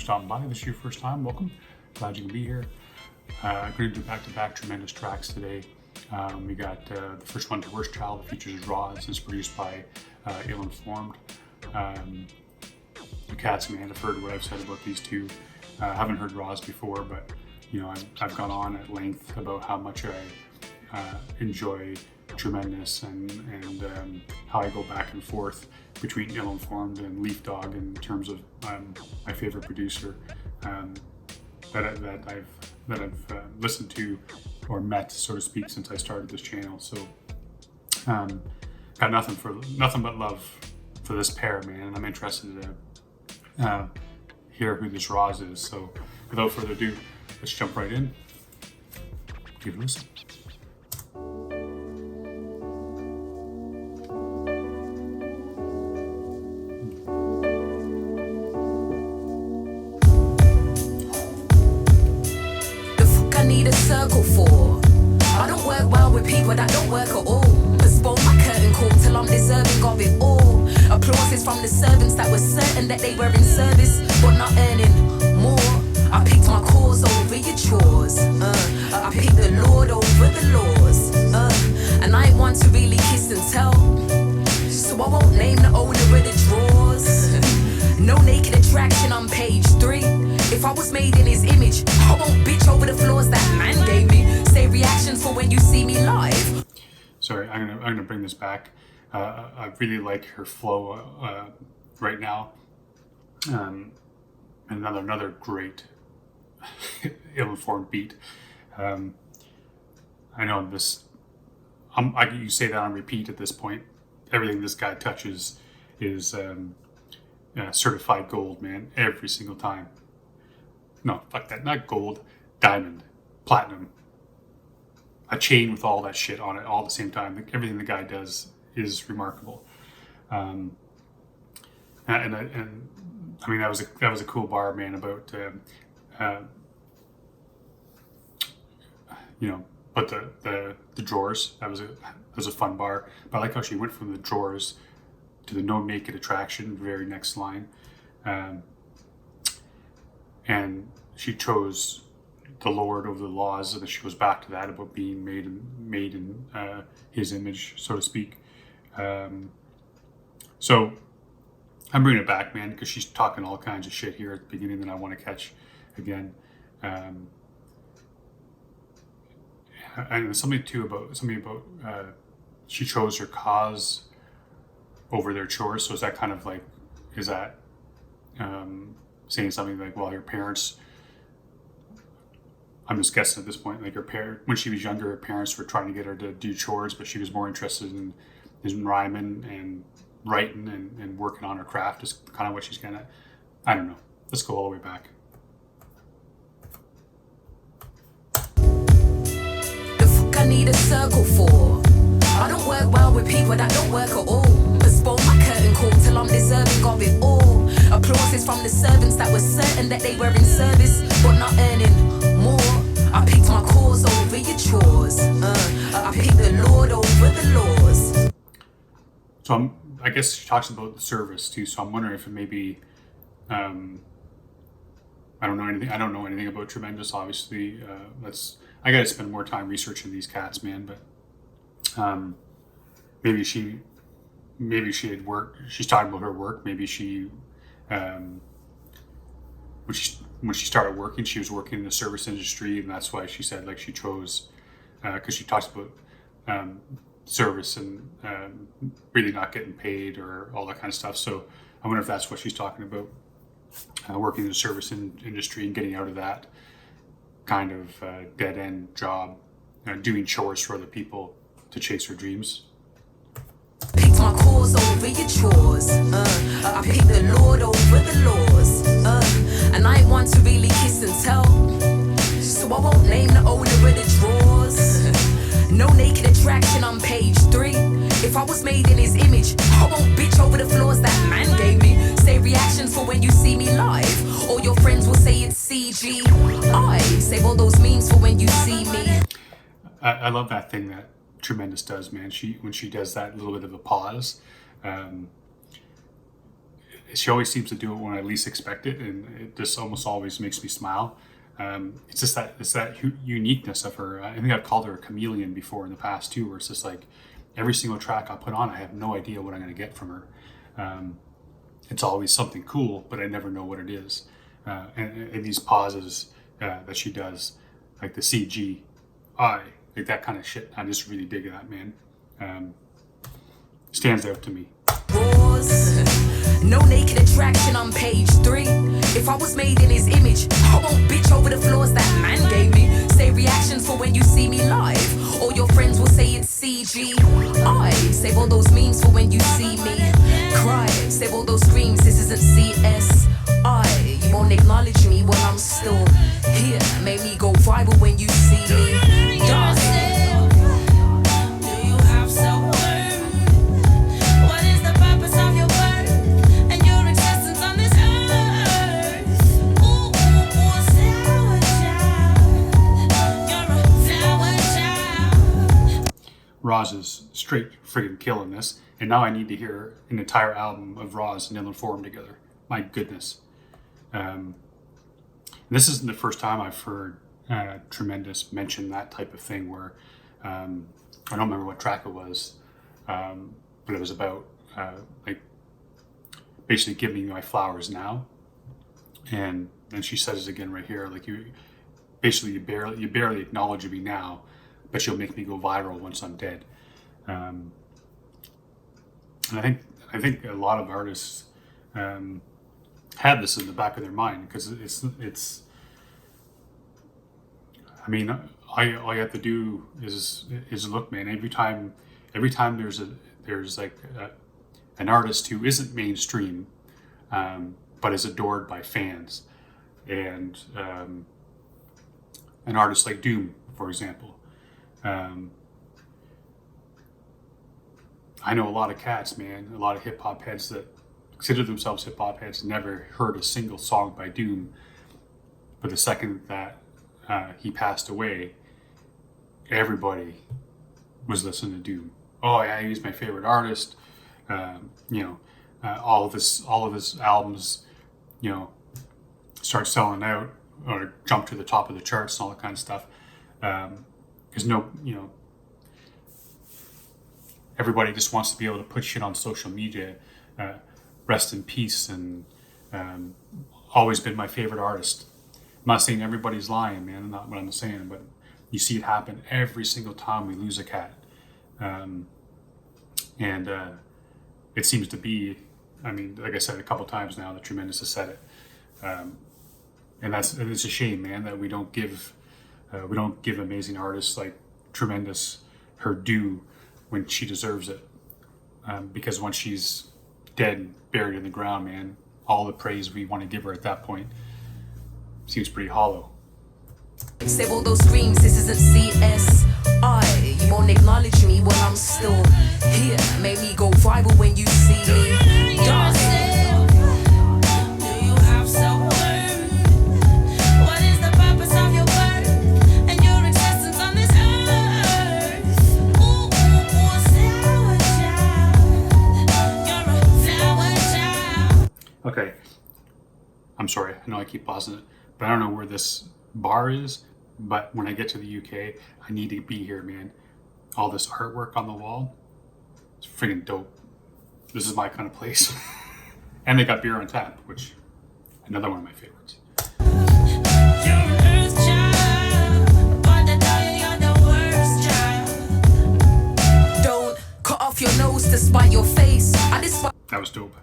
stopping by. If this is your first time, welcome. Glad you can be here. I'm going to do back-to-back Truemendous tracks today. We got the first one, Worst Child, that features Roz. It's produced by Illinformed. The cats, man, have heard what I've said about these two. I haven't heard Roz before, but you know, I've gone on at length about how much I enjoy Truemendous and how I go back and forth between Illinformed and Leaf Dog in terms of my favorite producer that I've listened to or met, so to speak, since I started this channel. So got nothing but love for this pair, man, and I'm interested to hear who this Roz is. So without further ado, let's jump right in. Give it a listen. Circle for. I don't work well with people that don't work at all. Postpone my curtain call till I'm deserving of it all. Applauses from the servants that were certain that they were in service but not earning more. I picked my cause over your chores. I picked the Lord over the laws. And I ain't one to really kiss and tell, so I won't name the owner of the drawers. No naked attraction on page 3. If I was made in his image, I won't bitch over the flaws that man gave me. Say reactions for when you see me live. Sorry, I'm gonna bring this back. I really like her flow right now. Another great Illinformed beat. I know this. You say that on repeat at this point. Everything this guy touches is certified gold, man. Every single time. No, fuck that. Not gold, diamond, platinum. A chain with all that shit on it all at the same time. Everything the guy does is remarkable. And I mean, that was a cool bar, man, about you know, but the drawers. That was a fun bar. But I like how she went from the drawers to the no naked attraction, very next line. And she chose the Lord over the laws, and then she goes back to that about being made in His image, so to speak. So I'm bringing it back, man, because she's talking all kinds of shit here at the beginning that I want to catch again. And something about she chose her cause over their chores. So is that kind of like, is that saying something like, well, your parents, I'm just guessing at this point, like when she was younger, her parents were trying to get her to do chores, but she was more interested in rhyming and writing and working on her craft is kind of what she's getting at. I don't know. Let's go all the way back. The fuck I need a circle for. I don't work well with people that don't work at all. Postpone my curtain call till I'm deserving of it all. Applauses from the servants that were certain that they were in service but not earning more. I picked my cause over your chores. I picked the Lord over the laws. So I guess she talks about the service too. So I'm wondering if it maybe I don't know anything about Truemendous. Obviously, I got to spend more time researching these cats, man. But maybe she had work. She's talking about her work. Maybe she when she started working, she was working in the service industry, and that's why she said, like, she chose, because she talks about service and really not getting paid or all that kind of stuff. So I wonder if that's what she's talking about, working in the service industry and getting out of that kind of dead end job, doing chores for other people to chase her dreams. Picked my cause over your chores. I picked the Lord over the laws. And I ain't one to really kiss and tell, so I won't name the owner of the drawers. No naked attraction on page 3. If I was made in his image, I won't bitch over the flaws that man gave me. Say reactions for when you see me live. All your friends will say it's CG. I save all those memes for when you see me. I love that thing that Truemendous does, man. When she does that little bit of a pause, she always seems to do it when I least expect it, and it just almost always makes me smile. It's just that uniqueness of her. I think I've called her a chameleon before in the past too, where it's just like every single track I put on, I have no idea what I'm going to get from her. It's always something cool, but I never know what it is. And these pauses that she does, like the CG, like that kind of shit, I just really dig that, man. Stands out to me. No naked attraction on page 3. If I was made in his image, I won't bitch over the flaws that man gave me. Say reactions for when you see me live. All your friends will say it's CG. I save all those memes for when you see me cry. Save all those screams, this isn't CS. You won't acknowledge me when I'm still here. Make me go viral when you see me die. Roz is straight friggin' killing this, and now I need to hear an entire album of Roz and Illinformed together. My goodness. This isn't the first time I've heard Truemendous mention that type of thing where, I don't remember what track it was, but it was about like basically giving me my flowers now. And then she says it again right here, like you barely acknowledge me now, but you'll make me go viral once I'm dead. And I think a lot of artists have this in the back of their mind, because it's. I mean, all you have to do is look, man. Every time there's like an artist who isn't mainstream, but is adored by fans, and an artist like Doom, for example. I know a lot of cats, man, a lot of hip hop heads that consider themselves hip hop heads, never heard a single song by Doom. But the second that he passed away, everybody was listening to Doom. Oh yeah, he's my favorite artist. All of his albums, start selling out or jump to the top of the charts and all that kind of stuff. Because everybody just wants to be able to put shit on social media. Rest in peace, and always been my favorite artist. I'm not saying everybody's lying, man. Not what I'm saying, but you see it happen every single time we lose a cat. And it seems to be, I mean, like I said a couple times now, that Truemendous has said it. And it's a shame, man, that we don't give amazing artists like Truemendous her due when she deserves it. Because once she's dead and buried in the ground, man, all the praise we want to give her at that point seems pretty hollow. Save all those screams, this isn't CS. You won't acknowledge me when I'm still here. Make me go viral when you see me die. Okay, I'm sorry, I know I keep pausing it, but I don't know where this bar is, but when I get to the UK, I need to be here, man. All this artwork on the wall, it's freaking dope. This is my kind of place. And they got beer on tap, which, another one of my favorites. Don't cut off your nose to spite your face. That was dope.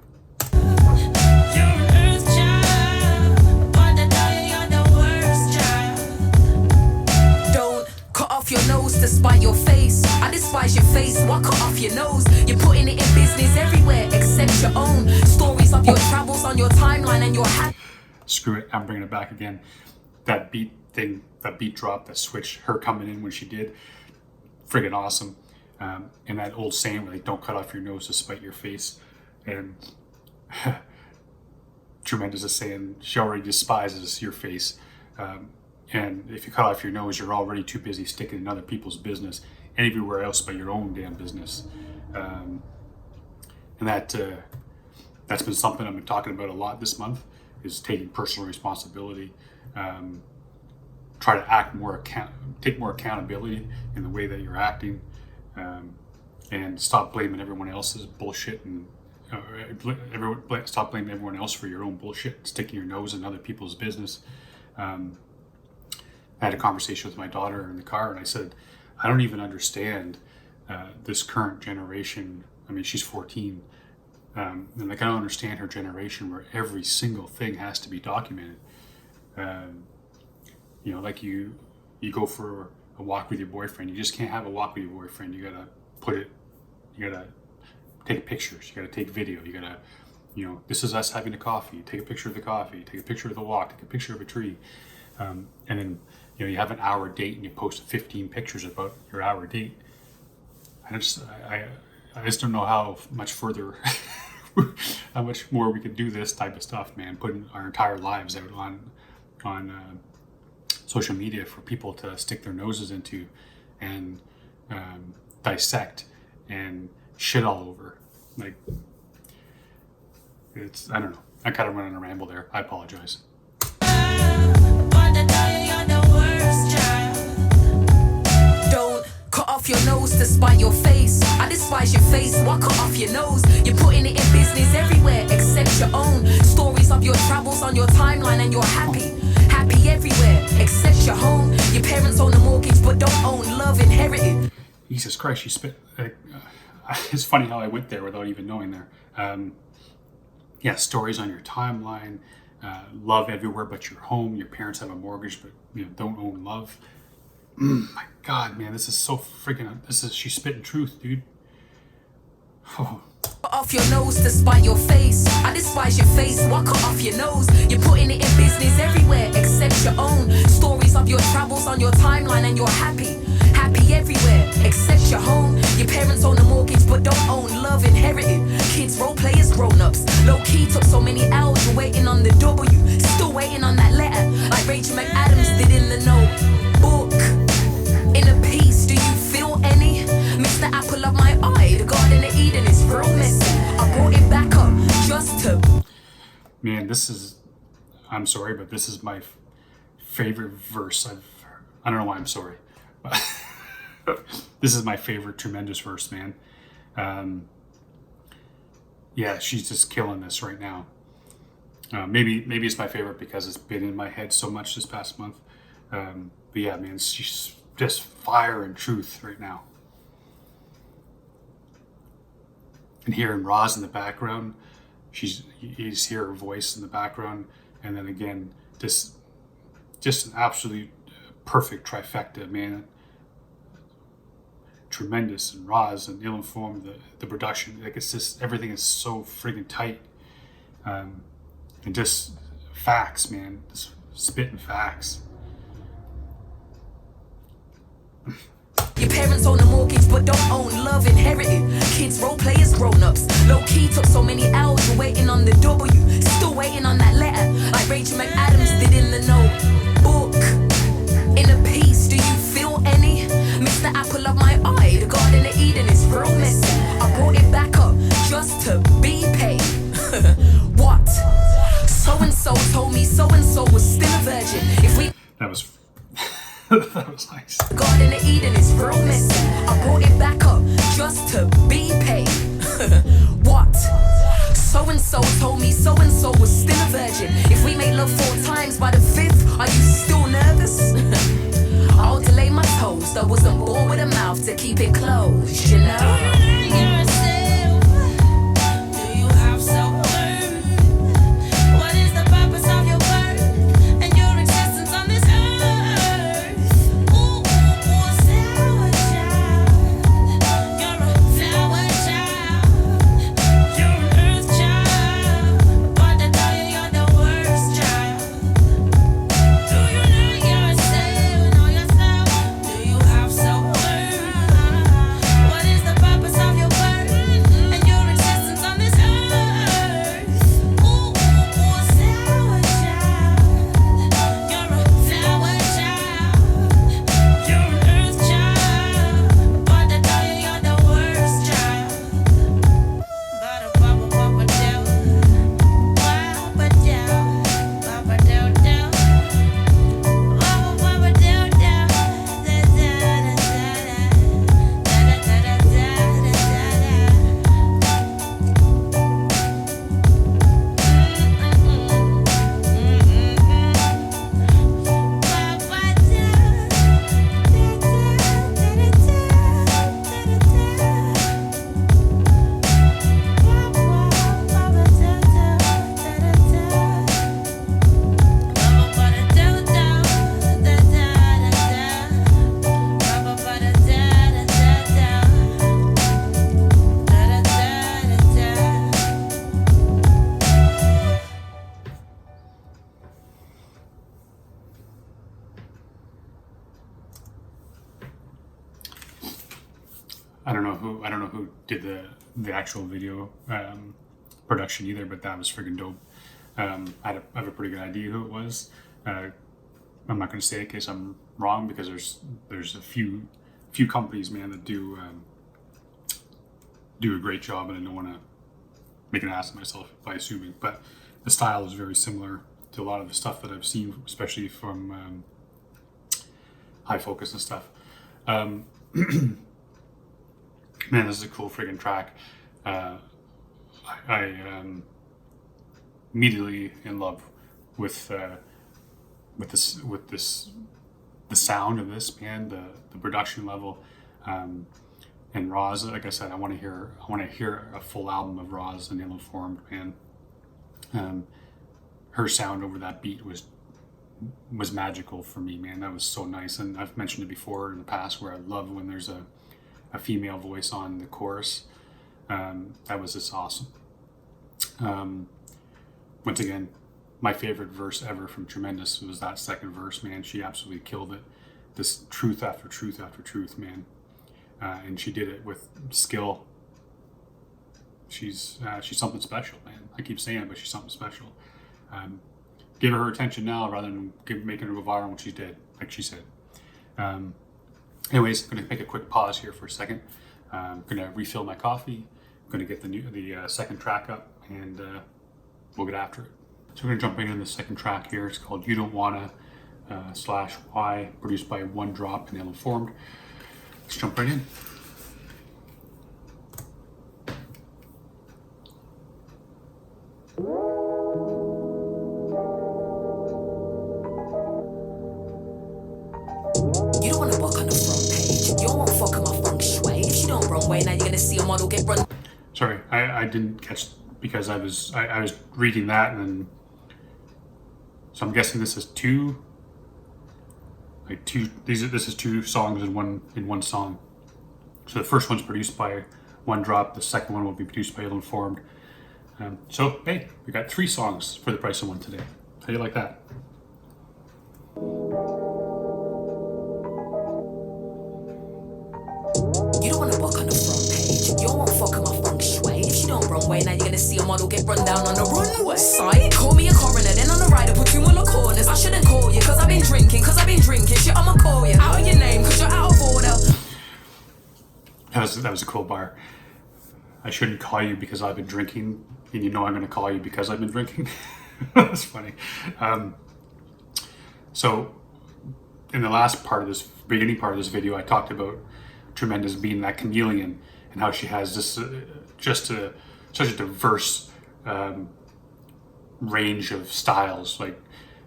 Your nose to spite your face. I despise your face. Why cut off your nose? You're putting it in business everywhere except your own. Stories of your travels on your timeline and your Screw it, I'm bringing it back again. That beat thing, that beat drop, that switch, her coming in when she did, friggin' awesome. And that old saying where, like, don't cut off your nose to spite your face. And Truemendous is saying she already despises your face. And if you cut off your nose, you're already too busy sticking in other people's business and everywhere else but your own damn business. And that that's been something I've been talking about a lot this month, is taking personal responsibility. Try to take more accountability in the way that you're acting, and stop blaming everyone else's bullshit, and stop blaming everyone else for your own bullshit, sticking your nose in other people's business. I had a conversation with my daughter in the car, and I said, I don't even understand this current generation. I mean, she's 14, and like, I don't understand her generation where every single thing has to be documented. You know, like you go for a walk with your boyfriend. You just can't have a walk with your boyfriend. You gotta take pictures. You gotta take video. You gotta, you know, this is us having a coffee. Take a picture of the coffee. Take a picture of the walk. Take a picture of a tree. And then, you know, you have an hour date and you post 15 pictures about your hour date. I just don't know how much further, how much more we could do this type of stuff, man. Putting our entire lives out on social media for people to stick their noses into and dissect and shit all over. Like, I don't know. I kind of went on a ramble there. I apologize. Don't cut off your nose to spite your face. I despise your face, why cut off your nose? You're putting it in business everywhere except your own. Stories of your travels on your timeline and you're happy everywhere except your home. Your parents own the mortgage but don't own love inherited. Jesus Christ, you spit. It's funny how I went there without even knowing there. Yeah, stories on your timeline, love everywhere but your home. Your parents have a mortgage but, you know, don't own love. My God, man, this is so freaking. She's spitting truth, dude. Oh. Cut off your nose to spite your face. I despise your face, why cut off your nose? You're putting it in business everywhere except your own. Stories of your travels on your timeline and you're happy everywhere except your home. Your parents own the mortgage but don't own love inherited. Kids role players grown-ups. Low-key took so many L's, you're waiting on the W. Still waiting on that letter, like Rachel McAdams did in the Notebook. In a piece, do you feel any? Mr. Apple of my eye, the Garden of Eden is real messy. I brought it back up just to... Man, I'm sorry, but this is my favorite verse I don't know why I'm sorry, but this is my favorite Truemendous verse, man. Yeah, she's just killing this right now. Maybe it's my favorite because it's been in my head so much this past month. But yeah, man, she's just fire and truth right now. And hearing Roz in the background, you just hear her voice in the background, and then again, just an absolute perfect trifecta, man. Truemendous and Roz and Illinformed, the production, like, it's just, everything is so friggin' tight, and just facts, man, just spitting facts. Your parents own a mortgage but don't own love inherited. Kids role players grown-ups. Low-key took so many L's, you're waiting on the W. Still waiting on that letter, like Rachel McAdams did in the Notebook. In a piece, do you feel any? Mr. Apple of my eye, the Garden of Eden is real messy. I brought it back up just to be paid. What? So-and-so told me so-and-so was still a virgin. If we... That was nice. Garden of Eden is real messy. I brought it back up just to be paid. What? So-and-so told me so-and-so was still a virgin. If we made love 4 times by the 5th, are you still nervous? I'll delay my toast. I wasn't born with a mouth to keep it closed, you know? I don't know who did the actual video production either, but that was friggin' dope. I have a pretty good idea who it was. I'm not going to say it in case I'm wrong, because there's a few companies, man, that do a great job, and I don't want to make an ass of myself by assuming. But the style is very similar to a lot of the stuff that I've seen, especially from High Focus and stuff. Man, this is a cool friggin' track. I immediately in love with the sound of this, man, the production level, and Roz. Like I said, I want to hear a full album of Roz and Illinformed, man. Her sound over that beat was magical for me, man. That was so nice. And I've mentioned it before in the past, where I love when there's a female voice on the chorus. That was just awesome. Once again, my favorite verse ever from Truemendous was that second verse, man. She absolutely killed it. This truth after truth after truth, man. And she did it with skill. She's something special, man. I keep saying it, but she's something special. Give her attention now rather than making her go viral when she's dead, like she said. Anyways, I'm going to make a quick pause here for a second. I'm going to refill my coffee. I'm going to get the second track up, and we'll get after it. So we're going to jump into the second track here. It's called You Don't Wanna /Y, produced by Wundrop and Illinformed. Let's jump right in. You don't wanna walk on the front page. You don't wanna fuck on my feng shui. If she don't run way, now you're gonna see a model get run. Sorry, I didn't catch, because I was reading that, and then so I'm guessing this is this is two songs in one song. So the first one's produced by Wundrop, the second one will be produced by Illinformed. So hey, we got 3 songs for the price of one today. How do you like that? You don't wanna walk on the front page. You don't wanna fuck on my feng shui. If she don't run way, now you're gonna see a model get run down on the runway. Side, call me a coroner, then on the rider put you on the corners. I shouldn't call you, cause I've been drinking. Shit, I'ma call you out of your name, cause you're out of order. That was a cool bar. I shouldn't call you because I've been drinking, and you know I'm going to call you because I've been drinking. That's funny. So in the last part of this, beginning part of this video, I talked about Truemendous being that chameleon, and how she has this such a diverse range of styles. Like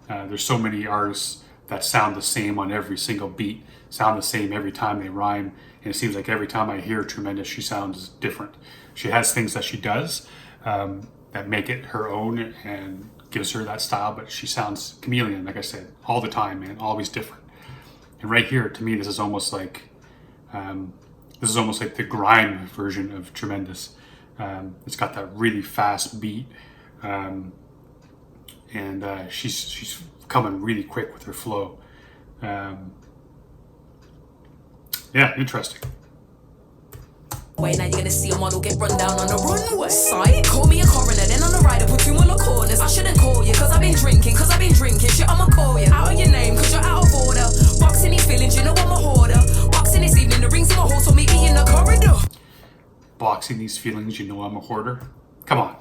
there's so many artists that sound the same on every single beat, sound the same every time they rhyme, and it seems like every time I hear Truemendous, she sounds different. She has things that she does that make it her own and gives her that style, but she sounds chameleon, like I said, all the time, man, always different. And right here, to me, this is almost like the grime version of Truemendous. It's got that really fast beat, and she's coming really quick with her flow. Yeah, interesting. Wait, now you're gonna see a model get run down on the runway. Side, call me a coroner, then on the rider put you on the corners. I shouldn't call you, cause I've been drinking. Shit, I'ma call you out of your name, cause you're out of order. Boxing these feelings, you know I'm a hoarder. Boxing this evening, the rings in my horse, so meet me in the corridor. Boxing these feelings, you know I'm a hoarder. Come on.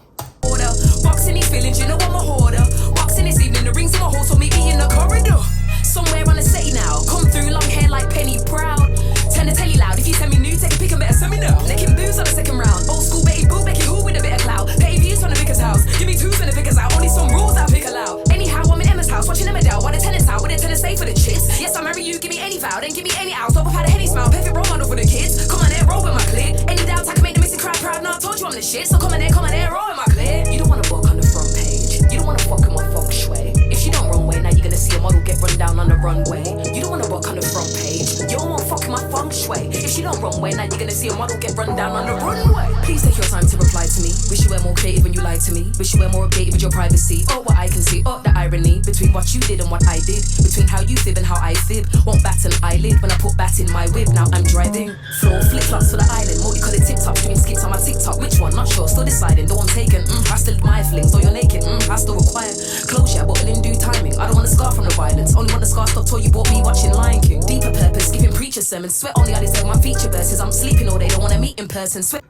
Boxing these feelings, you know I'm a hoarder. Boxing this evening, the rings in my horse, so meet me in the corridor. Somewhere on the city now, come through, long hair like Penny Brown. Turn the telly loud, if you send me nude, take a pic and better send me now. Licking booze on the second round, old school Betty Boo, Becky Who with a bit of clout. Petty views from the vicar's house, give me 2s when the vicar's out. Only some rules I'll pick aloud. Anyhow, I'm in Emma's house, watching Emma Dell, while the tenants out, with the tenants stay for the chits. Yes, I marry you, give me any vow, then give me any ounce. Hope I've had a Henny smile, perfect role model for the kids. Come on there, roll with my clique. Any doubts, I can make the missing crowd proud. Now I told you I'm the shit, so come on there, roll with my clique. You don't wanna walk on the front page, you don't wanna fuck in my feng shui. If she don't run way, now you're gonna see a model get run down on the runway. You don't wanna walk on the front page, you don't wanna fuck in my feng shui. If she don't run way, now you're gonna see a model get run down on the runway. Please take your time to reply to me. Wish you were more creative when you lied to me. Wish you were more updated with your privacy. Oh, what I can see, oh, the irony between what you did and what I did, between how you fib and how I fib. Won't bat an eyelid when I put bat sat in my whip, now I'm driving. Floor flip-flops for the island, multicolored tip-tops, doing skits on my TikTok. Which one? Not sure, still deciding. Though I'm taken, I still my flings. Though you're naked, I still require closure, but in due timing. I don't want a scar from the violence, only want the scar stop till you bought me watching Lion King. Deeper purpose, giving preacher sermons. Sweat on the eyes of my feature verses. I'm sleeping all day, don't want to meet in person. Sweat.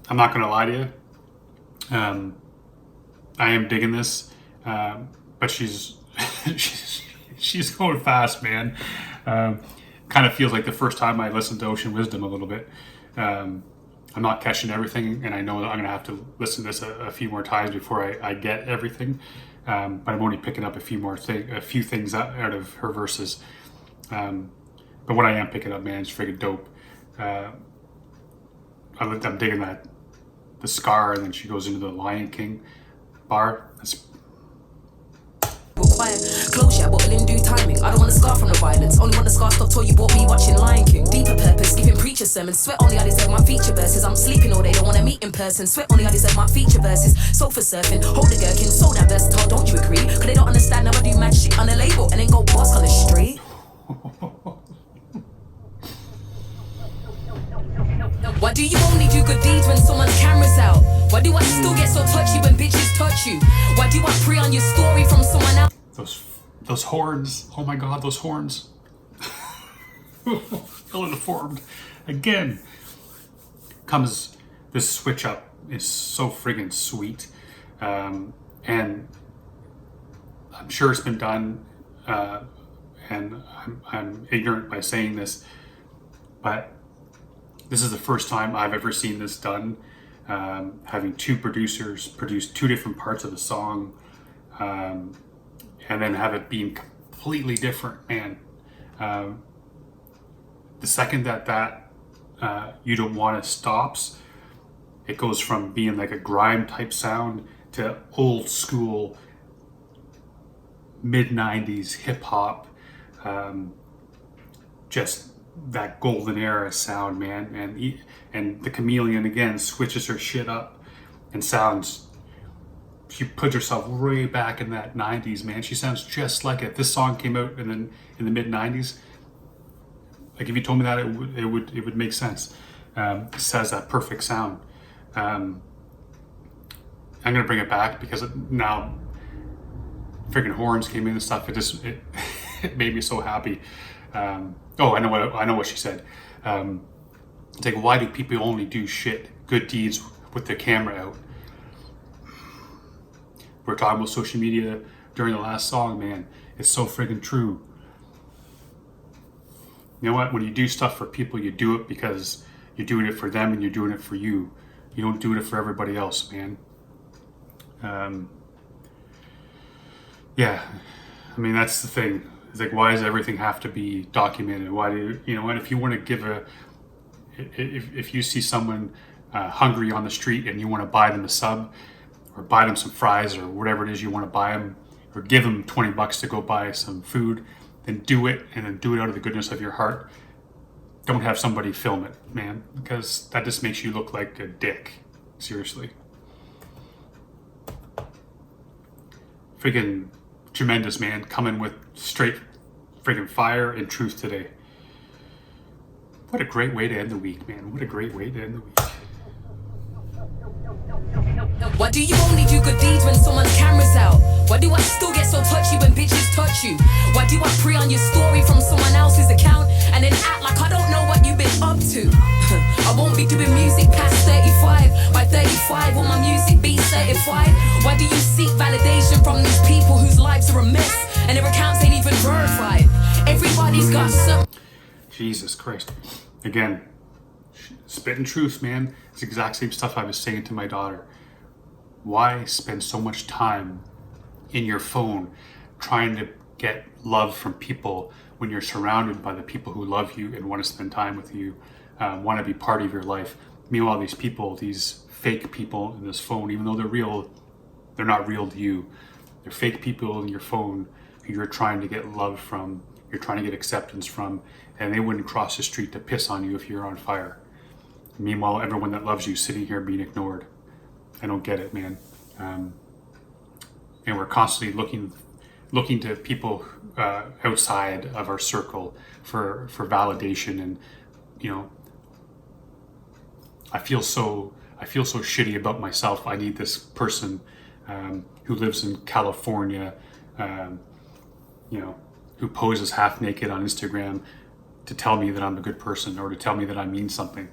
I'm not gonna lie to you. I am digging this, but she's she's going fast, man. Kind of feels like the first time I listened to Ocean Wisdom a little bit. I'm not catching everything, and I know that I'm gonna have to listen to this a few more times before I get everything. But I'm only picking up a few things out of her verses. But what I am picking up, man, is friggin' dope. I'm digging that. The scar, and then she goes into the Lion King bar. That's require closure, but in due timing. I don't want a scar from the violence, only want the scar stop till you bought me watching Lion King. Deeper purpose, giving preacher sermons. Sweat on the eyes of my feature verses. I'm sleeping all day, don't want to meet in person. Sweat on the eyes of my feature verses. Sofa surfing, hold the gherkin, so that versatile, don't you agree? Cause they don't understand how I do mad shit on the label and then go boss on the street. Why do you only do good deeds when someone's camera's out? Why do I still get so touchy when bitches touch you? Why do I pray on your story from someone else? Those horns. Oh my god, those horns. Illinformed. Again. Comes this switch up is so friggin' sweet. And I'm sure it's been done, and I'm ignorant by saying this, but this is the first time I've ever seen this done. Having two producers produce two different parts of the song, and then have it being completely different. Man, the second that You Don't Want It stops, it goes from being like a grime type sound to old school mid-90s hip hop, just that golden era sound, man. And the Chameleon again switches her shit up and sounds, she puts herself way back in that 90s, man. She sounds just like it. This song came out in the mid 90s. Like if you told me that, it would make sense. It has that perfect sound. I'm gonna bring it back because now freaking horns came in and stuff. It made me so happy. I know what she said. It's like, why do people only do good deeds with their camera out? We're talking about social media during the last song, man. It's so friggin' true. You know what? When you do stuff for people, you do it because you're doing it for them and you're doing it for you. You don't do it for everybody else, man. Yeah, I mean, that's the thing. It's like, why does everything have to be documented? Why do you know what? If you want to give if you see someone hungry on the street and you want to buy them a sub or buy them some fries or whatever it is you want to buy them, or give them $20 to go buy some food, then do it, and then do it out of the goodness of your heart. Don't have somebody film it, man, because that just makes you look like a dick. Seriously. Freaking Truemendous, man, coming with straight friggin' fire and truth today. What a great way to end the week, man. What a great way to end the week. Why do you only do good deeds when someone's camera's out? Why do I still get so touchy when bitches touch you? Why do I pray on your story from someone else's account and then act like I don't know what you've been up to? I won't be doing music past 35. By 35, will my music be certified? Why do you seek validation from these people whose lives are a mess and their accounts ain't even verified? Everybody's got some. Jesus Christ. Again, spitting truth, man. It's the exact same stuff I was saying to my daughter. Why spend so much time in your phone trying to get love from people when you're surrounded by the people who love you and want to spend time with you, want to be part of your life? Meanwhile, these people, these fake people in this phone, even though they're real, they're not real to you. They're fake people in your phone who you're trying to get love from, you're trying to get acceptance from, and they wouldn't cross the street to piss on you if you're on fire. Meanwhile, everyone that loves you sitting here being ignored. I don't get it, man. And we're constantly looking looking to people outside of our circle for validation. And you know, I feel so shitty about myself. I need this person who lives in California, you know, who poses half naked on Instagram to tell me that I'm a good person or to tell me that I mean something.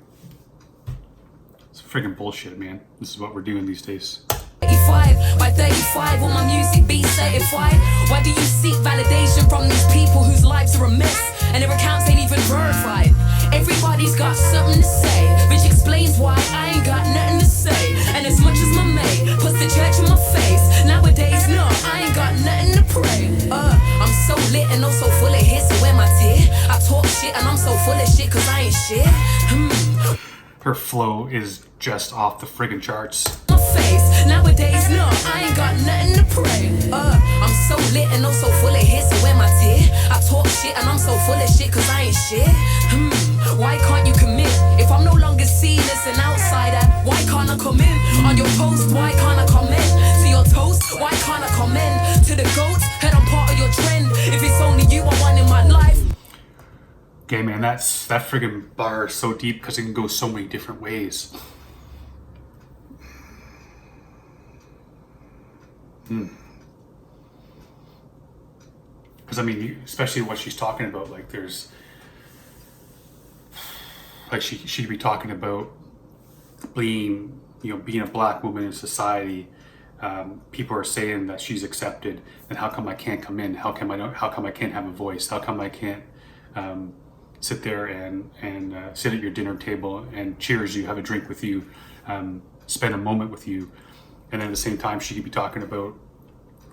It's friggin' bullshit, man. This is what we're doing these days. 35, by 35 will my music be certified? Why do you seek validation from these people whose lives are a mess and their accounts ain't even verified? Everybody's got something to say, which explains why I ain't got nothing to say. And as much as my mate puts the church in my face, nowadays no, I ain't got nothing to pray. I'm so lit and also full of hits, so where my tear? I talk shit and I'm so full of shit cause I ain't shit. Her flow is just off the friggin' charts. My face, nowadays no, I ain't got nothing to pray. I'm so lit and also full of hits, so where my tear? I talk shit and I'm so full of shit cause I ain't shit. Why can't you commit? If I'm no longer seen as an outsider, why can't I come in? On your post, why can't I comment? To your toast, why can't I comment? To the goats, head I'm part of your trend. If it's only you I want in my life. Okay, man, that friggin' bar is so deep because it can go so many different ways. Because I mean, especially what she's talking about, like there's, like she'd be talking about being a black woman in society. People are saying that she's accepted, and how come I can't come in? How come I can't have a voice? How come I can't sit there and sit at your dinner table and cheers you, have a drink with you, spend a moment with you? And then at the same time, she could be talking about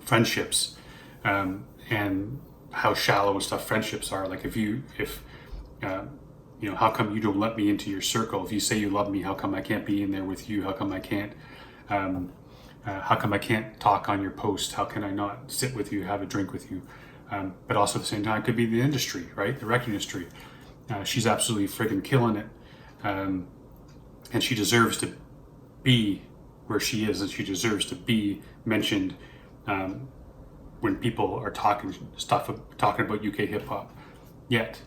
friendships and how shallow and stuff friendships are. Like how come you don't let me into your circle? If you say you love me, how come I can't be in there with you? How come I can't talk on your post? How can I not sit with you, have a drink with you? But also at the same time, it could be the industry, right? The record industry. She's absolutely friggin' killing it. And she deserves to be where she is, and she deserves to be mentioned when people are talking about UK hip hop. Yet,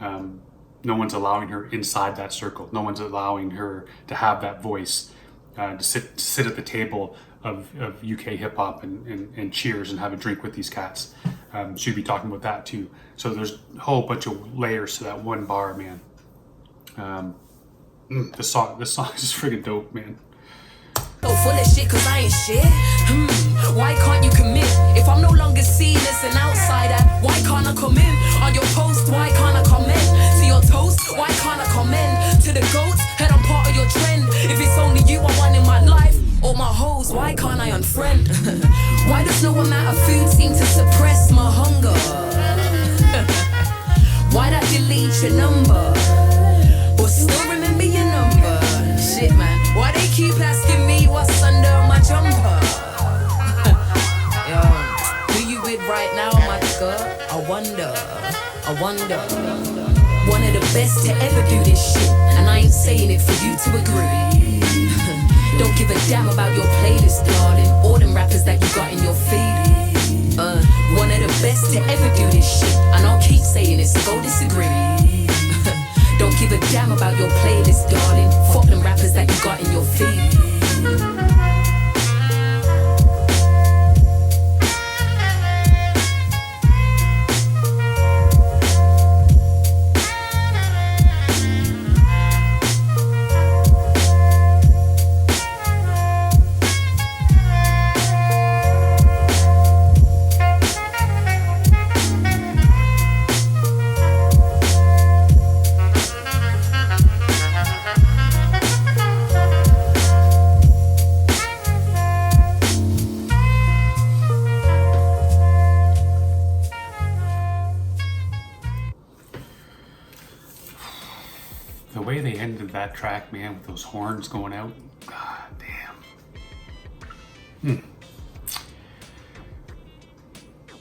no one's allowing her inside that circle. No one's allowing her to have that voice, to sit at the table of UK hip hop and cheers and have a drink with these cats. She'd be talking about that too. So there's a whole bunch of layers to that one bar, man. This song is just friggin' dope, man. So full of shit cause I ain't shit. Why can't you commit? If I'm no longer seen as an outsider, why can't I come in? On your post, why can't I comment? To your toast, why can't I comment? To the goats, head I'm part of your trend. If it's only you I want in my life, or my hoes, why can't I unfriend? Why does no amount of food seem to suppress my hunger? Why'd I delete your number, but still remember your number? Shit, man. Why they keep asking me what's under my jumper? Yo, who you with right now, my skirt? I wonder. One of the best to ever do this shit, and I ain't saying it for you to agree. Don't give a damn about your playlist, darling, or them rappers that you got in your feed. One of the best to ever do this shit, and I'll keep saying it, so go disagree. Don't give a damn about your playlist, darling. Fuck them rappers that you got in your feed. The way they ended that track, man, with those horns going out, god damn.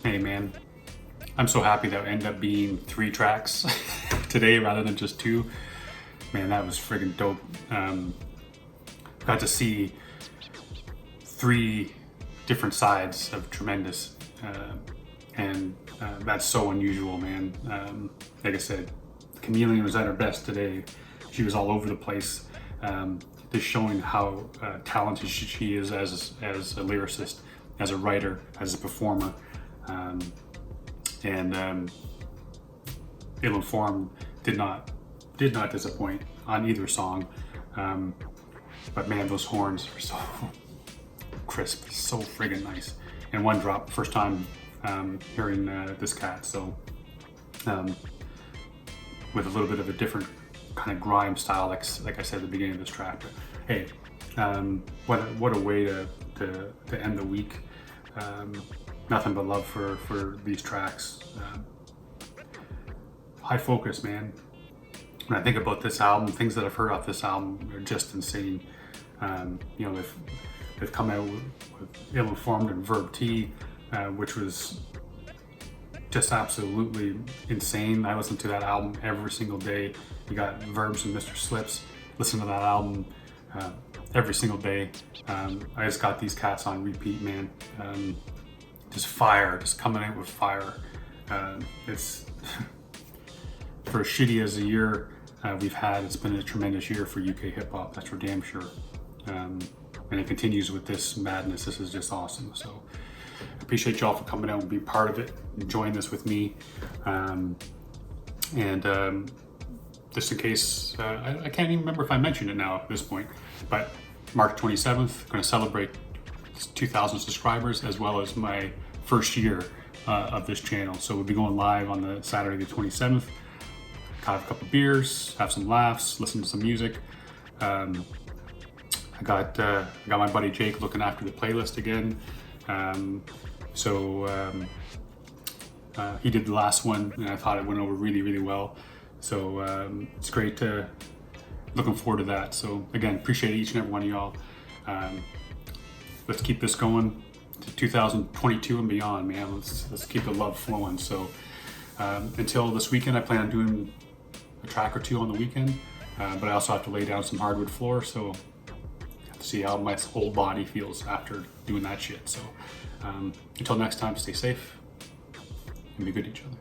Hey, man, I'm so happy that it ended up being 3 tracks today rather than just 2. Man, that was friggin' dope. Got to see 3 different sides of Truemendous. and that's so unusual, man. Like I said, Chameleon was at her best today. She was all over the place, just showing how talented she is as a lyricist, as a writer, as a performer, and Ill-Informed did not disappoint on either song. But man, those horns are so crisp, so friggin' nice. And Wundrop, first time hearing this cat, so with a little bit of a different kind of grime style, like I said at the beginning of this track. But hey, what a way to end the week. Nothing but love for these tracks. High Focus, man. When I think about this album, things that I've heard off this album are just insane. You know, they've come out with Ill-Informed and Verb T, which was just absolutely insane. I listen to that album every single day. You got Verbs and Mr. Slips. Listen to that album every single day. I just got these cats on repeat, man. Just fire, just coming out with fire. It's for as shitty as a year we've had, it's been a tremendous year for UK hip hop. That's for damn sure. And it continues with this madness. This is just awesome. So I appreciate y'all for coming out and being part of it, enjoying this with me. Just in case, I can't even remember if I mentioned it now at this point, but March 27th, going to celebrate 2,000 subscribers as well as my first year of this channel. So we'll be going live on the Saturday the 27th. Have a couple beers, have some laughs, listen to some music. I got my buddy Jake looking after the playlist again. He did the last one, and I thought it went over really, really well. So it's great. Looking forward to that. So again, appreciate each and every one of y'all. Let's keep this going to 2022 and beyond, man. Let's keep the love flowing. So until this weekend, I plan on doing a track or two on the weekend, but I also have to lay down some hardwood floor, so I have to see how my whole body feels after doing that shit. So until next time, stay safe and be good to each other.